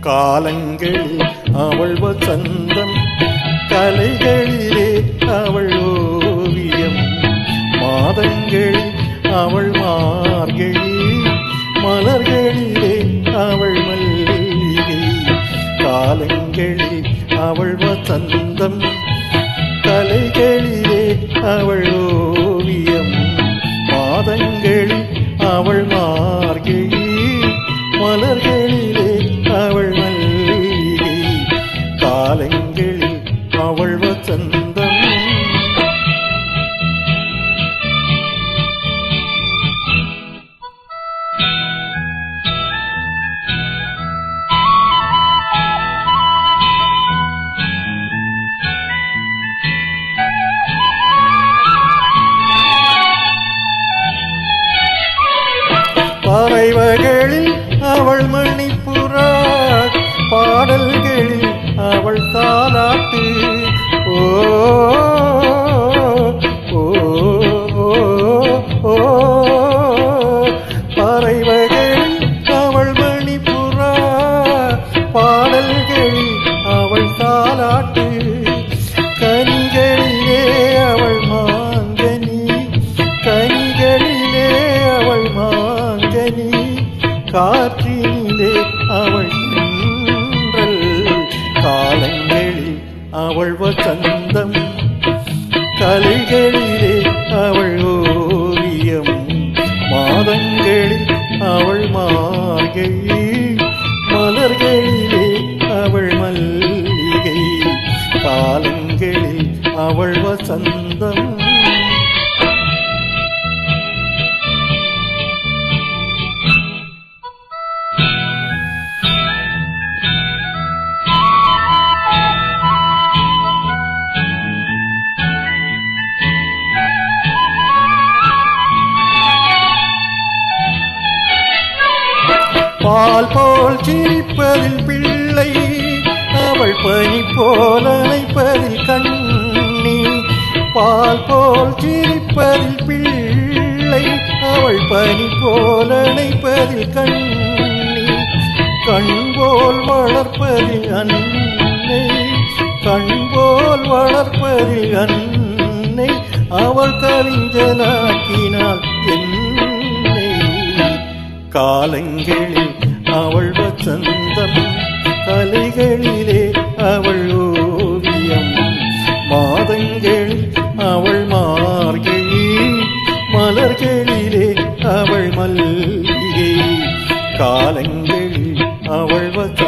காலங்களில் அவள் வசந்தம், கலைகளிலே அவள் ஓவியம், மாதங்களில் அவள் மார்கழி, மலர்களிலே அவள் மல்லிகை. காலங்களில் அவள் வசந்தம், கலைகளிலே அவள் ஓவியம், மாதங்களில் அவள் மார்கழி, மலர்களிலே அவள் மல்லிகை. காலங்களில் அவள் வசந்தம். பறவைகளில் அவள் மணிப்புறா, பாடல்களில் அவள் தாலாட்டு. ஓ ஓ ஓ பறவைகளில் அவள் மணிப்புறா, பாடல்களில் அவள் தாலாட்டு. கனிகளிலே அவள் மாங்கனி, கனிகளிலே அவள் மாங்கனி, காற்றினிலே அவள் தென்றல். காலங்களில் அவள் வசந்தம், கலைகளிலே அவள் ஓவியம், மாதங்களில் அவள் மார்கழி, மலர்களிலே அவள் மல்லிகை. காலங்களில் அவள் வசந்தம். பால் போல் சிரிப்பதில் பிள்ளை, அவள் பனி போல் அணைப்பதில் கண்ணி. பால் போல் சிரிப்பதில் பிள்ளை, அவள் பனி போல் அணைப்பதில் கண்ணி. கண் போல் வளர்ப்பதில் அன்னை, கண் போல் வளர்ப்பதில் அன்னை, அவள் கவிஞனாக்கினாள் என்னை. காலங்களில் அவள் வசந்தம், கலைகளிலே அவள் ஓவியம், மாதங்களில் அவள் மார்கழி, மலர்களிலே அவள் மல்லிகை. காலங்களில் அவள் வசந்தம்.